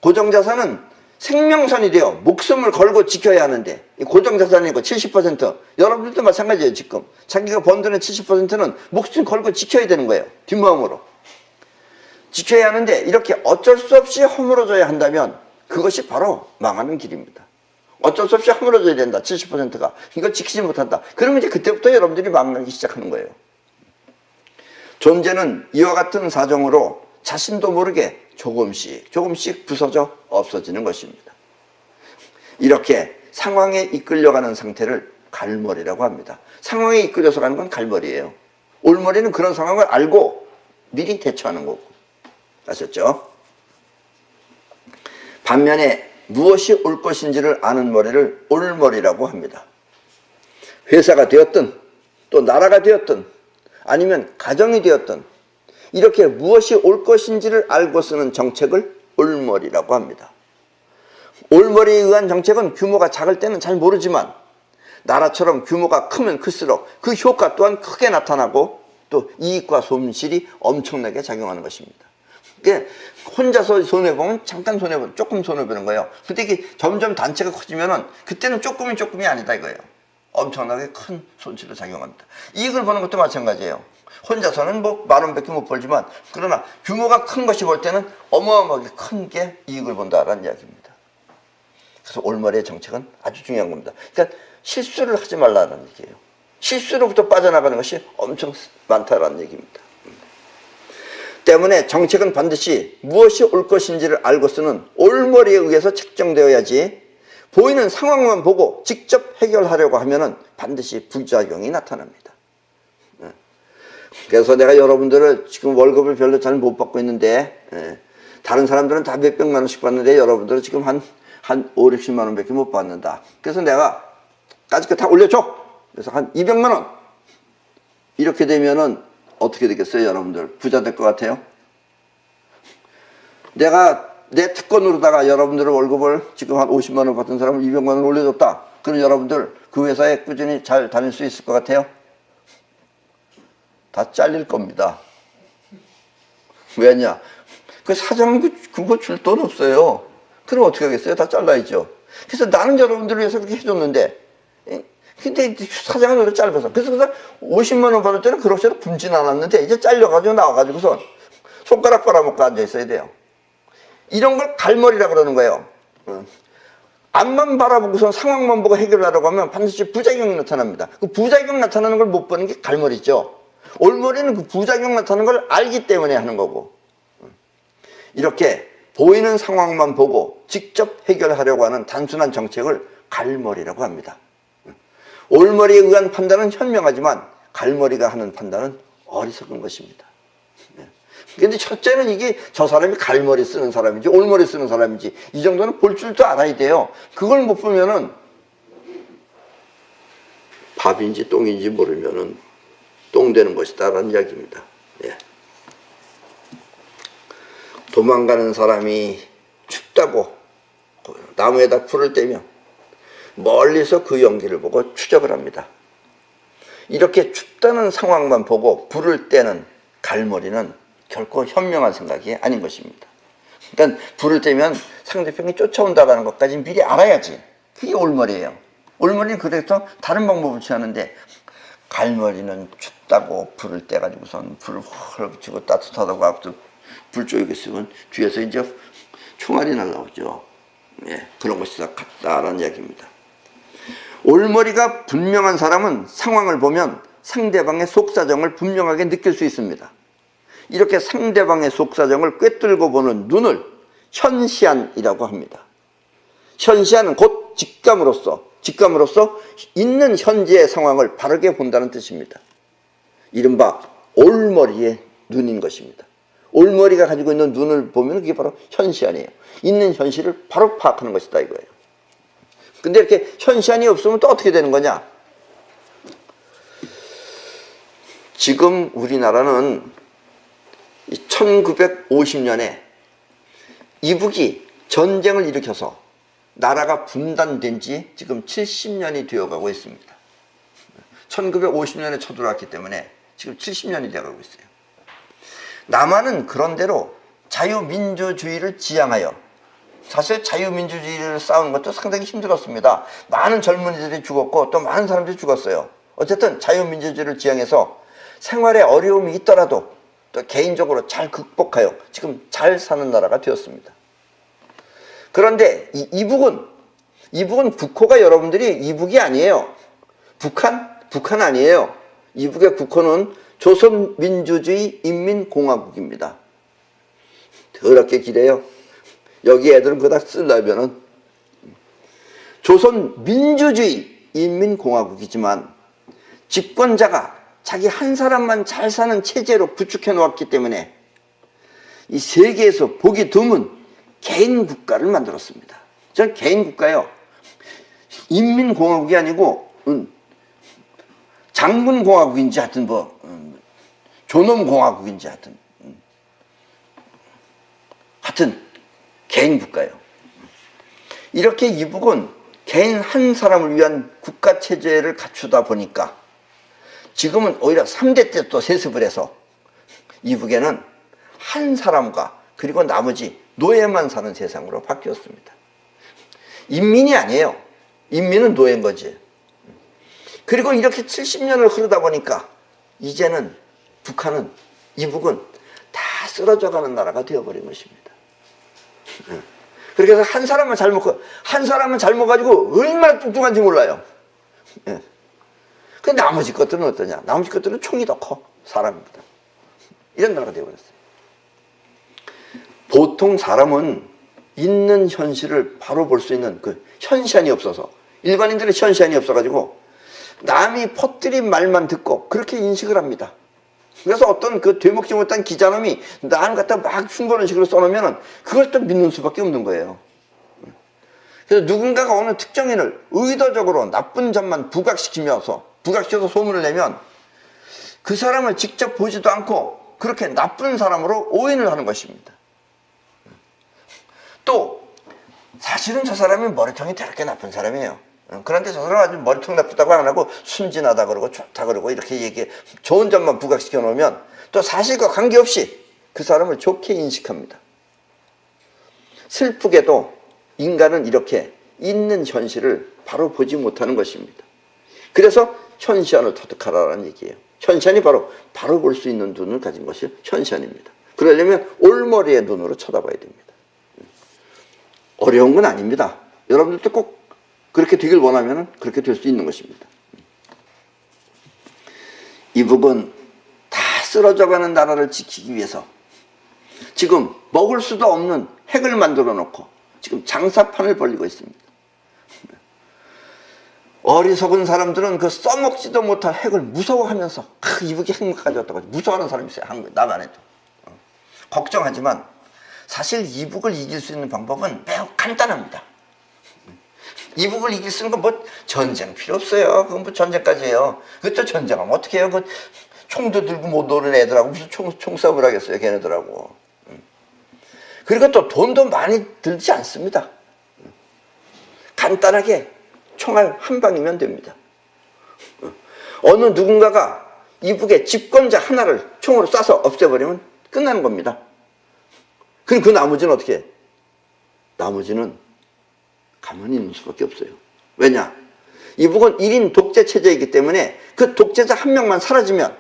A: 고정자산은 생명선이 되어 목숨을 걸고 지켜야 하는데, 이 고정자산이고 70%, 여러분들도 마찬가지예요. 지금 자기가 번 돈의 70%는 목숨 걸고 지켜야 되는 거예요. 뒷마음으로 지켜야 하는데, 이렇게 어쩔 수 없이 허물어져야 한다면 그것이 바로 망하는 길입니다. 어쩔 수 없이 허물어져야 된다. 70%가 이걸 지키지 못한다. 그러면 이제 그때부터 여러분들이 망하기 시작하는 거예요. 존재는 이와 같은 사정으로 자신도 모르게 조금씩 부서져 없어지는 것입니다. 이렇게 상황에 이끌려가는 상태를 갈머리라고 합니다. 상황에 이끌려서 가는 건 갈머리예요. 올머리는 그런 상황을 알고 미리 대처하는 거고. 아셨죠? 반면에 무엇이 올 것인지를 아는 머리를 올머리라고 합니다. 회사가 되었든 또 나라가 되었든 아니면 가정이 되었든 이렇게 무엇이 올 것인지를 알고 쓰는 정책을 올머리라고 합니다. 올머리에 의한 정책은 규모가 작을 때는 잘 모르지만 나라처럼 규모가 크면 클수록 그 효과 또한 크게 나타나고 또 이익과 손실이 엄청나게 작용하는 것입니다. 그러니까 혼자서 손해보면 잠깐 손해보면 조금 손해보는 거예요. 근데 이게 점점 단체가 커지면은 그때는 조금이 아니다 이거예요. 엄청나게 큰 손실로 작용합니다. 이익을 보는 것도 마찬가지예요. 혼자서는 뭐 10,000원밖에 못 벌지만 그러나 규모가 큰 것이 볼 때는 어마어마하게 큰 게 이익을 본다라는 이야기입니다. 그래서 올머리의 정책은 아주 중요한 겁니다. 그러니까 실수를 하지 말라는 얘기예요. 실수로부터 빠져나가는 것이 엄청 많다라는 얘기입니다. 때문에 정책은 반드시 무엇이 올 것인지를 알고 쓰는 올머리에 의해서 책정되어야지 보이는 상황만 보고 직접 해결하려고 하면은 반드시 부작용이 나타납니다. 그래서 내가 여러분들을 지금 월급을 별로 잘 못 받고 있는데, 다른 사람들은 다 몇백만 원씩 받는데 여러분들은 지금 한 5, 60만 원밖에 못 받는다. 그래서 내가 까짓 거 다 올려줘. 그래서 한 200만 원. 이렇게 되면은 어떻게 되겠어요, 여러분들? 부자 될 것 같아요? 내가 내 특권으로다가 여러분들의 월급을 지금 한 50만 원 받은 사람을 200만 원 올려줬다. 그럼 여러분들 그 회사에 꾸준히 잘 다닐 수 있을 것 같아요? 다 잘릴 겁니다. 왜냐? 그 사장은 그거 줄 돈 없어요. 그럼 어떻게 하겠어요? 다 잘라야죠. 그래서 나는 여러분들을 위해서 그렇게 해줬는데, 근데 사장은 오히려 짧아서. 그래서 50만 원 받을 때는 그럭저럭 굶진 않았는데, 이제 잘려가지고 나와가지고서 손가락 빨아먹고 앉아있어야 돼요. 이런 걸 갈머리라 그러는 거예요. 앞만 바라보고서 상황만 보고 해결하려고 하면 반드시 부작용이 나타납니다. 그 부작용 나타나는 걸 못 보는 게 갈머리죠. 올머리는 그 부작용 나타나는 걸 알기 때문에 하는 거고. 이렇게 보이는 상황만 보고 직접 해결하려고 하는 단순한 정책을 갈머리라고 합니다. 올머리에 의한 판단은 현명하지만 갈머리가 하는 판단은 어리석은 것입니다. 근데 첫째는 이게 저 사람이 갈머리 쓰는 사람인지 올머리 쓰는 사람인지 이 정도는 볼 줄도 알아야 돼요. 그걸 못 보면은 밥인지 똥인지 모르면은 똥 되는 것이다 라는 이야기입니다. 예. 도망가는 사람이 춥다고 나무에다 불을 떼면 멀리서 그 연기를 보고 추적을 합니다. 이렇게 춥다는 상황만 보고 불을 떼는 갈머리는 결코 현명한 생각이 아닌 것입니다. 그러니까 불을 떼면 상대편이 쫓아온다는 것까지 미리 알아야지. 그게 올머리예요. 올머리는 그래서 다른 방법을 취하는데, 갈머리는 춥다고 불을 떼가지고선 불을 확 붙이고 따뜻하다고 앞서 불 쪼이고 있으면 뒤에서 이제 총알이 날라오죠. 예, 그런 것이 같다라는 이야기입니다. 올머리가 분명한 사람은 상황을 보면 상대방의 속사정을 분명하게 느낄 수 있습니다. 이렇게 상대방의 속사정을 꿰뚫고 보는 눈을 현시안이라고 합니다. 현시안은 곧 직감으로써 있는 현재의 상황을 바르게 본다는 뜻입니다. 이른바 올머리의 눈인 것입니다. 올머리가 가지고 있는 눈을 보면 그게 바로 현시안이에요. 있는 현실을 바로 파악하는 것이다 이거예요. 근데 이렇게 현시안이 없으면 또 어떻게 되는 거냐? 지금 우리나라는 1950년에 이북이 전쟁을 일으켜서 나라가 분단된 지 지금 70년이 되어가고 있습니다. 1950년에 쳐들어왔기 때문에 지금 70년이 되어가고 있어요. 남한은 그런대로 자유민주주의를 지향하여, 사실 자유민주주의를 싸우는 것도 상당히 힘들었습니다. 많은 젊은이들이 죽었고 또 많은 사람들이 죽었어요. 어쨌든 자유민주주의를 지향해서 생활에 어려움이 있더라도 또 개인적으로 잘 극복하여 지금 잘 사는 나라가 되었습니다. 그런데 이북은 국호가 여러분들이 이북이 아니에요. 북한 아니에요. 이북의 국호는 조선민주주의 인민공화국입니다. 더럽게 길어요. 여기 애들은 그다 쓰려면은 조선민주주의 인민공화국이지만 집권자가 자기 한 사람만 잘 사는 체제로 구축해 놓았기 때문에 이 세계에서 보기 드문 개인 국가를 만들었습니다. 전 개인 국가요. 인민공화국이 아니고 장군공화국인지 하여튼 존엄공화국인지 하여튼 개인 국가예요. 이렇게 이북은 개인 한 사람을 위한 국가체제를 갖추다 보니까 지금은 오히려 3대 때 또 세습을 해서 이북에는 한 사람과 그리고 나머지 노예만 사는 세상으로 바뀌었습니다. 인민이 아니에요. 인민은 노예인 거지. 그리고 이렇게 70년을 흐르다 보니까 이제는 이북은 다 쓰러져가는 나라가 되어버린 것입니다. 그렇게 해서 한 사람은 한 사람은 잘 먹어가지고 얼마나 뚱뚱한지 몰라요. 예. 근데 나머지 것들은 어떠냐? 나머지 것들은 총이 더 커. 사람보다. 이런 나라가 되어버렸어요. 보통 사람은 있는 현실을 바로 볼 수 있는 그 현시안이 없어서, 일반인들은 현시안이 없어가지고 남이 퍼뜨린 말만 듣고 그렇게 인식을 합니다. 그래서 어떤 그 되먹지 못한 기자놈이 나를 갖다 막 흉보는 식으로 써놓으면 그걸 또 믿는 수밖에 없는 거예요. 그래서 누군가가 어느 특정인을 의도적으로 나쁜 점만 부각시켜서 소문을 내면 그 사람을 직접 보지도 않고 그렇게 나쁜 사람으로 오인을 하는 것입니다. 또 사실은 저 사람이 머리통이 더럽게 나쁜 사람이에요. 그런데 저 사람은 아주 머리통 나쁘다고 안 하고 순진하다 그러고 좋다 그러고 이렇게 얘기해 좋은 점만 부각시켜 놓으면 또 사실과 관계없이 그 사람을 좋게 인식합니다. 슬프게도 인간은 이렇게 있는 현실을 바로 보지 못하는 것입니다. 그래서 현시안을 터득하라는 얘기예요. 현시안이 바로 볼 수 있는 눈을 가진 것이 현시안입니다. 그러려면 올머리의 눈으로 쳐다봐야 됩니다. 어려운 건 아닙니다. 여러분들도 꼭 그렇게 되길 원하면 그렇게 될 수 있는 것입니다. 이북은 다 쓰러져가는 나라를 지키기 위해서 지금 먹을 수도 없는 핵을 만들어 놓고 지금 장사판을 벌리고 있습니다. 어리석은 사람들은 그 써먹지도 못할 핵을 무서워하면서 이북이 핵 가져왔다고 무서워하는 사람이 있어요. 한국 남한에도. 걱정하지만 사실 이북을 이길 수 있는 방법은 매우 간단합니다. 이북을 이길 수 있는 건 뭐 전쟁 필요 없어요. 그건 뭐 전쟁까지 해요. 그것도 전쟁하면 어떻게 해요? 그 총도 들고 못 오는 애들하고 무슨 총싸움을 하겠어요, 걔네들하고. 그리고 또 돈도 많이 들지 않습니다. 간단하게 총알 한 방이면 됩니다. 어느 누군가가 이북의 집권자 하나를 총으로 쏴서 없애버리면 끝나는 겁니다. 그럼 그 나머지는 어떻게 해? 나머지는 가만히 있는 수밖에 없어요. 왜냐? 이북은 1인 독재 체제이기 때문에 그 독재자 한 명만 사라지면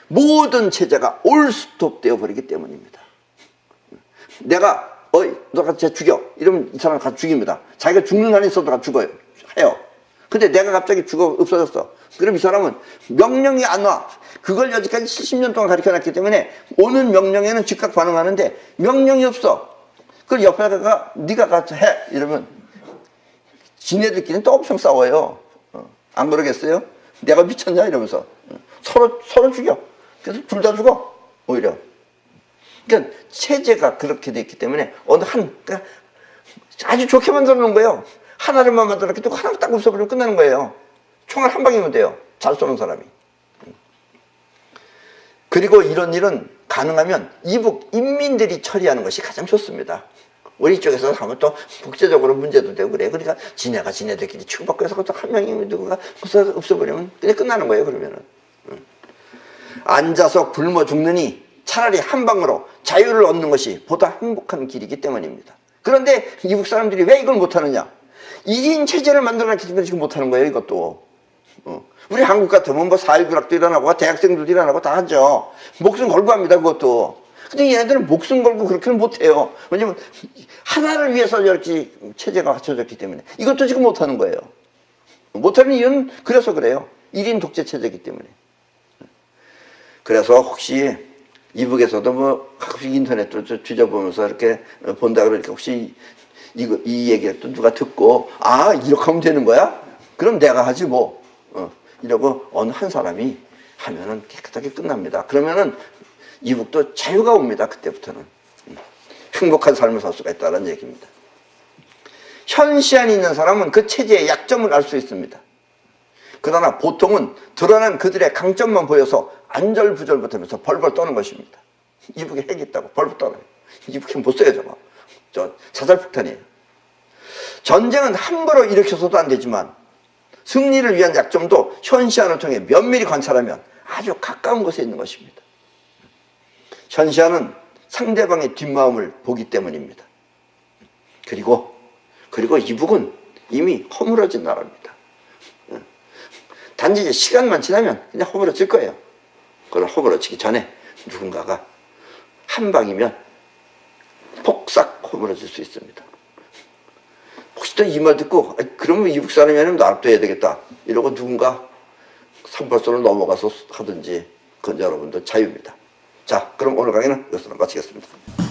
A: 모든 체제가 올스톱 되어버리기 때문입니다. 내가 너가 쟤 죽여 이러면 이 사람을 같이 죽입니다. 자기가 죽는 한이 있어도 가 죽어요. 해요. 근데 내가 갑자기 없어졌어. 그럼 이 사람은 명령이 안 와. 그걸 여지까지 70년 동안 가르쳐놨기 때문에 오는 명령에는 즉각 반응하는데 명령이 없어. 그걸 옆에다가 네가 가서 해 이러면 지네들끼리는 또 엄청 싸워요. 안 그러겠어요? 내가 미쳤냐 이러면서 서로 죽여. 그래서 둘 다 죽어 오히려. 그러니까 체제가 그렇게 돼 있기 때문에 어느 그러니까 아주 좋게 만들어 놓은 거예요. 하나를만 만들었기 때문에 하나 딱 없어버리면 끝나는 거예요. 총알 한 방이면 돼요. 잘 쏘는 사람이. 그리고 이런 일은 가능하면 이북 인민들이 처리하는 것이 가장 좋습니다. 우리 쪽에서 하면 또 국제적으로 문제도 되고 그래. 그러니까 지네들끼리 치고받고 해서 또 한 명이 누구가 없어버리면 그냥 끝나는 거예요. 그러면은. 앉아서 굶어 죽느니 차라리 한 방으로 자유를 얻는 것이 보다 행복한 길이기 때문입니다. 그런데 이북 사람들이 왜 이걸 못하느냐? 1인 체제를 만들어놨기 때문에 지금 못하는 거예요. 이것도. 우리 한국 같으면 뭐 4.19 학도 일어나고 대학생들도 일어나고 다 하죠. 목숨 걸고 합니다. 그것도. 근데 얘네들은 목숨 걸고 그렇게는 못해요. 왜냐면 하나를 위해서 이렇게 체제가 갖춰졌기 때문에. 이것도 지금 못하는 거예요. 못하는 이유는 그래서 그래요. 1인 독재 체제이기 때문에. 그래서 혹시 이북에서도 뭐 가끔씩 인터넷도 뒤져보면서 이렇게 본다 그러니까 혹시 이 얘기를 또 누가 듣고 이렇게 하면 되는 거야? 그럼 내가 하지 뭐. 이러고 어느 한 사람이 하면은 깨끗하게 끝납니다. 그러면은 이북도 자유가 옵니다. 그때부터는. 행복한 삶을 살 수가 있다는 얘기입니다. 현시안이 있는 사람은 그 체제의 약점을 알 수 있습니다. 그러나 보통은 드러난 그들의 강점만 보여서 안절부절 못하면서 벌벌 떠는 것입니다. 이북에 핵이 있다고 벌벌 떠나요. 이북에 못 써요 저거. 저 자살폭탄이에요. 전쟁은 함부로 일으켜서도 안 되지만 승리를 위한 약점도 현시안을 통해 면밀히 관찰하면 아주 가까운 곳에 있는 것입니다. 현시안은 상대방의 뒷마음을 보기 때문입니다. 그리고 이북은 이미 허물어진 나라입니다. 단지 이제 시간만 지나면 그냥 허물어질 거예요. 그걸 허물어지기 전에 누군가가 한 방이면 폭삭 허물어질 수 있습니다. 그때 이 말 듣고 그러면 이북 사람이면 놔둬야 되겠다 이러고 누군가 3벌서로 넘어가서 하든지 그건 여러분들 자유입니다. 자, 그럼 오늘 강의는 이것으로 마치겠습니다.